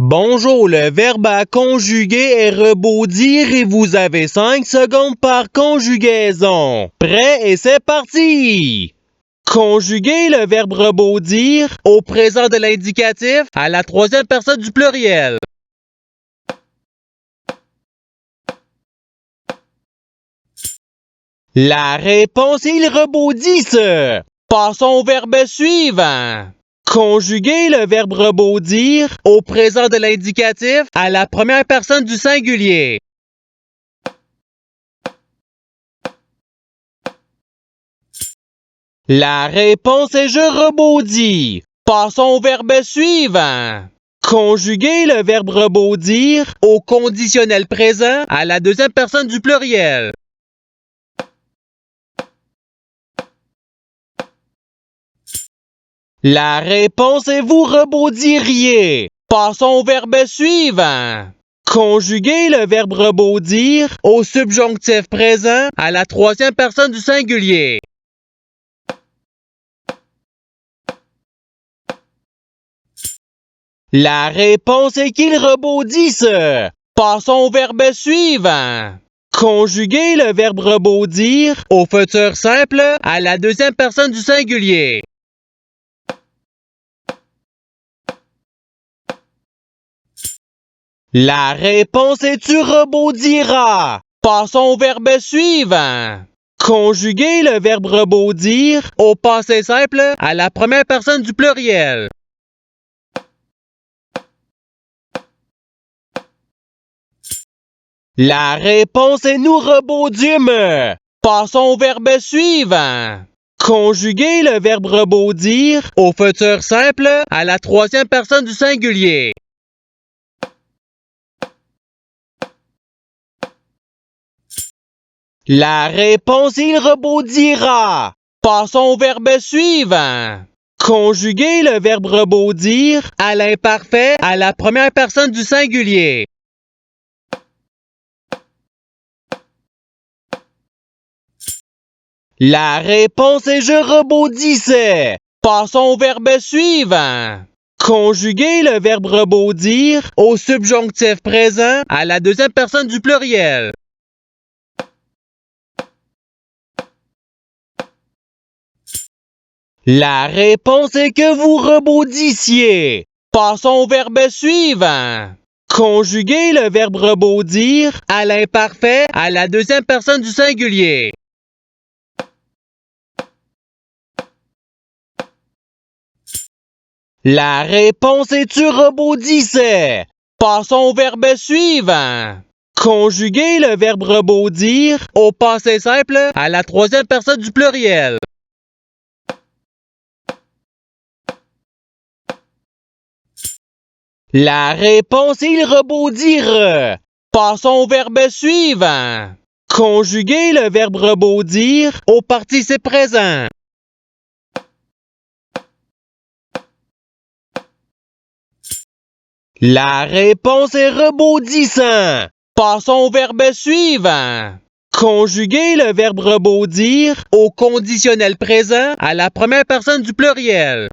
Bonjour, le verbe à conjuguer est rebondir et vous avez 5 secondes par conjugaison. Prêt et c'est parti! Conjuguer le verbe rebondir au présent de l'indicatif à la troisième personne du pluriel. La réponse est ils rebondissent. Passons au verbe suivant. Conjuguer le verbe rebondir au présent de l'indicatif à la première personne du singulier. La réponse est je rebondis. Passons au verbe suivant. Conjuguer le verbe rebondir au conditionnel présent à la deuxième personne du pluriel. La réponse est vous rebondiriez. Passons au verbe suivant. Conjuguer le verbe rebondir au subjonctif présent à la troisième personne du singulier. La réponse est qu'ils rebondissent. Passons au verbe suivant. Conjuguer le verbe rebondir au futur simple à la deuxième personne du singulier. La réponse est tu rebondiras. Passons au verbe suivant. Conjuguer le verbe rebondir au passé simple à la première personne du pluriel. La réponse est nous rebondîmes. Passons au verbe suivant. Conjuguer le verbe rebondir au futur simple à la troisième personne du singulier. La réponse est il rebondira. Passons au verbe suivant. Conjuguer le verbe rebondir à l'imparfait à la première personne du singulier. La réponse est je rebondissais. Passons au verbe suivant. Conjuguer le verbe rebondir au subjonctif présent à la deuxième personne du pluriel. La réponse est que vous rebondissiez. Passons au verbe suivant. Conjuguer le verbe rebondir à l'imparfait à la deuxième personne du singulier. La réponse est tu rebondissais. Passons au verbe suivant. Conjuguer le verbe rebondir au passé simple à la troisième personne du pluriel. La réponse est ils rebondirent. Passons au verbe suivant. Conjuguer le verbe rebondir au participe présent. La réponse est rebondissant. Passons au verbe suivant. Conjuguer le verbe rebondir au conditionnel présent à la première personne du pluriel.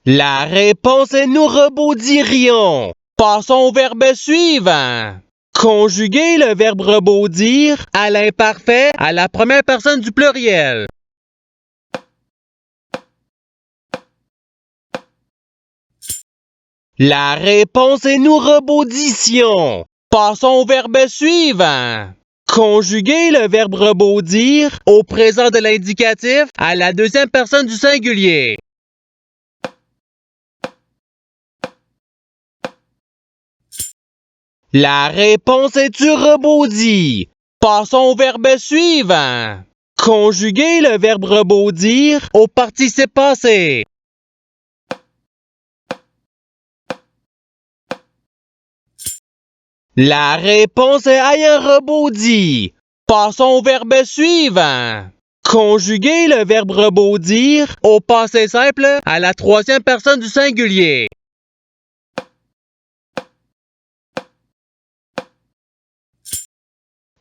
La réponse est nous rebondirions. Passons au verbe suivant. Conjuguer le verbe rebondir à l'imparfait à la première personne du pluriel. La réponse est nous rebondissions. Passons au verbe suivant. Conjuguer le verbe rebondir au présent de l'indicatif à la deuxième personne du singulier. La réponse est tu rebondis. Passons au verbe suivant. Conjuguer le verbe rebondir au participe passé. La réponse est ayant rebondi. Passons au verbe suivant. Conjuguer le verbe rebondir au passé simple à la troisième personne du singulier.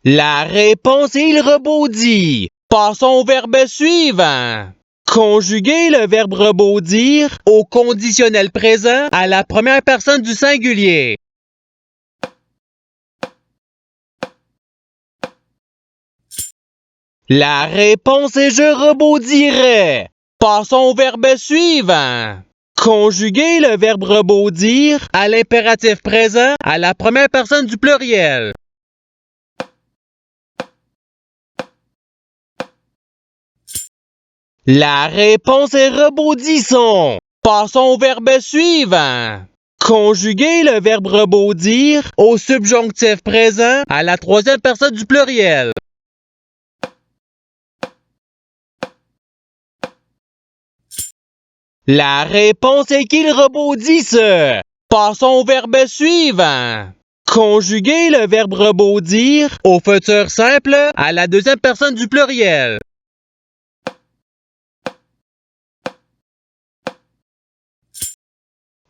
La réponse est il rebondit. Passons au verbe suivant. Conjuguer le verbe rebondir au conditionnel présent à la première personne du singulier. La réponse est je rebondirai. Passons au verbe suivant. Conjuguer le verbe rebondir à l'impératif présent à la première personne du pluriel. La réponse est rebondissons. Passons au verbe suivant. Conjuguer le verbe rebondir au subjonctif présent à la troisième personne du pluriel. La réponse est qu'il rebondisse. Passons au verbe suivant. Conjuguer le verbe rebondir au futur simple à la deuxième personne du pluriel.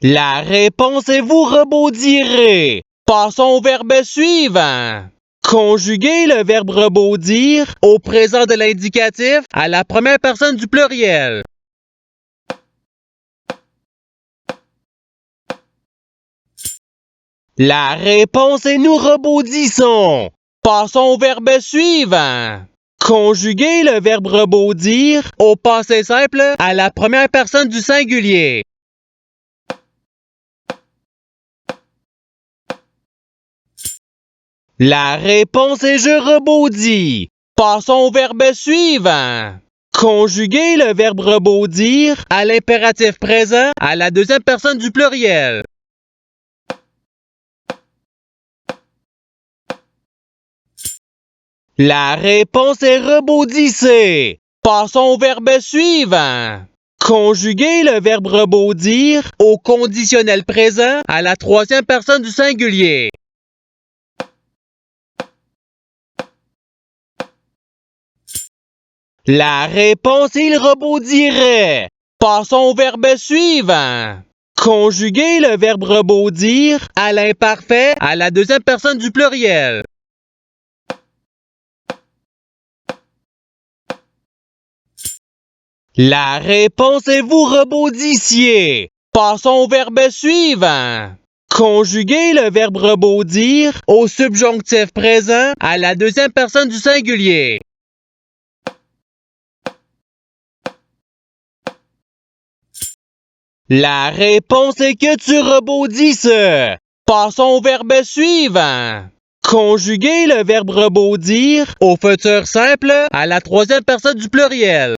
La réponse est vous rebondirez. Passons au verbe suivant. Conjuguer le verbe rebondir au présent de l'indicatif à la première personne du pluriel. La réponse est nous rebondissons. Passons au verbe suivant. Conjuguer le verbe rebondir au passé simple à la première personne du singulier. La réponse est je rebondis. Passons au verbe suivant. Conjuguer le verbe rebondir à l'impératif présent à la deuxième personne du pluriel. La réponse est rebondissez. Passons au verbe suivant. Conjuguer le verbe rebondir au conditionnel présent à la troisième personne du singulier. La réponse est il rebondirait. Passons au verbe suivant. Conjuguer le verbe rebondir à l'imparfait à la deuxième personne du pluriel. La réponse est vous rebondissiez. Passons au verbe suivant. Conjuguer le verbe rebondir au subjonctif présent à la deuxième personne du singulier. La réponse est que tu rebondisses. Passons au verbe suivant. Conjuguer le verbe rebondir au futur simple à la troisième personne du pluriel.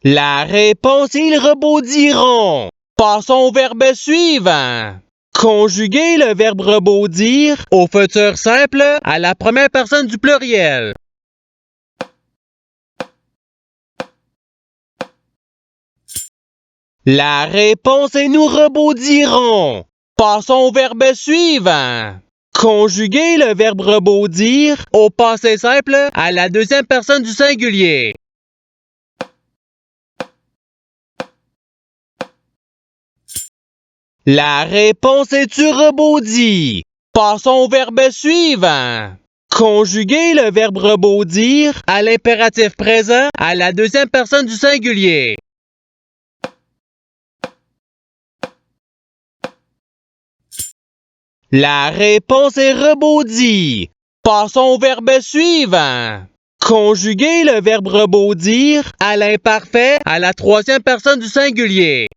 La réponse est ils rebondiront. Passons au verbe suivant. Conjuguer le verbe rebondir au futur simple à la première personne du pluriel. La réponse est nous rebondirons. Passons au verbe suivant. Conjuguer le verbe rebondir au passé simple à la deuxième personne du singulier. La réponse est tu rebondis. Passons au verbe suivant. Conjuguer le verbe rebondir à l'impératif présent à la deuxième personne du singulier. La réponse est rebondie. Passons au verbe suivant. Conjuguer le verbe rebondir à l'imparfait à la troisième personne du singulier.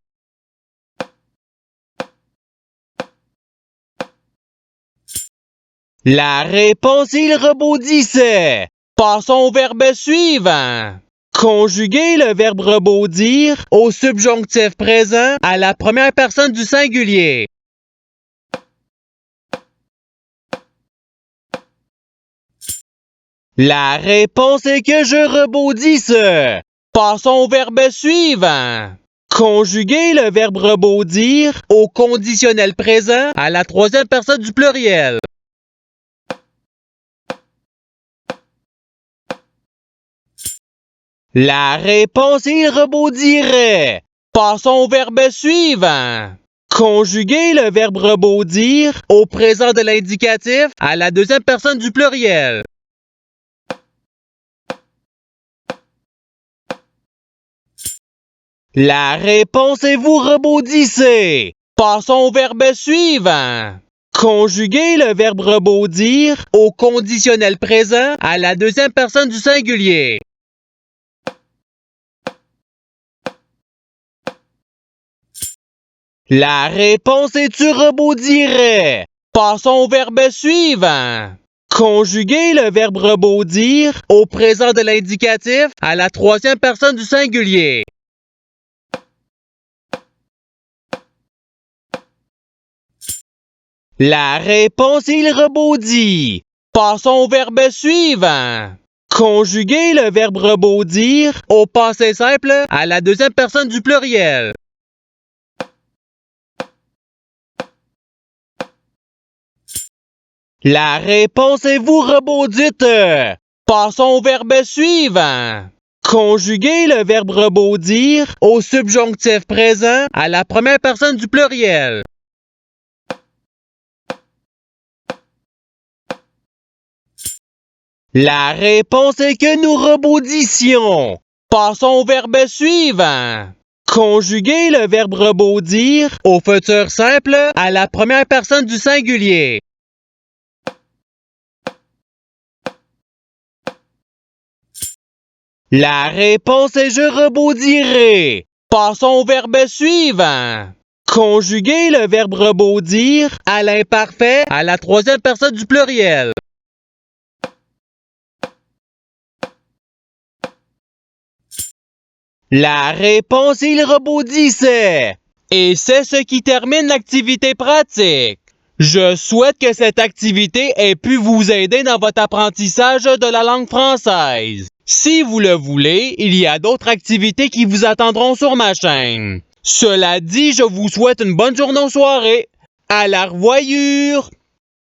La réponse il rebondissait. Passons au verbe suivant. Conjuguer le verbe rebondir au subjonctif présent à la première personne du singulier. La réponse est que je rebondisse. Passons au verbe suivant. Conjuguer le verbe rebondir au conditionnel présent à la troisième personne du pluriel. La réponse est il rebondirait. Passons au verbe suivant. Conjuguer le verbe rebondir au présent de l'indicatif à la deuxième personne du pluriel. La réponse est vous rebondissez. Passons au verbe suivant. Conjuguez le verbe rebondir au conditionnel présent à la deuxième personne du singulier. La réponse est tu rebondirais. Passons au verbe suivant. Conjuguez le verbe rebondir au présent de l'indicatif à la troisième personne du singulier. La réponse est il rebondit. Passons au verbe suivant. Conjuguez le verbe rebondir au passé simple à la deuxième personne du pluriel. La réponse est vous rebondite. Passons au verbe suivant. Conjuguez le verbe rebondir au subjonctif présent à la première personne du pluriel. La réponse est que nous rebondissions. Passons au verbe suivant. Conjuguez le verbe rebondir au futur simple à la première personne du singulier. La réponse est je rebondirai. Passons au verbe suivant. Conjuguez le verbe rebondir à l'imparfait à la troisième personne du pluriel. La réponse il rebondissait. Et c'est ce qui termine l'activité pratique. Je souhaite que cette activité ait pu vous aider dans votre apprentissage de la langue française. Si vous le voulez, il y a d'autres activités qui vous attendront sur ma chaîne. Cela dit, je vous souhaite une bonne journée ou soirée. À la revoyure!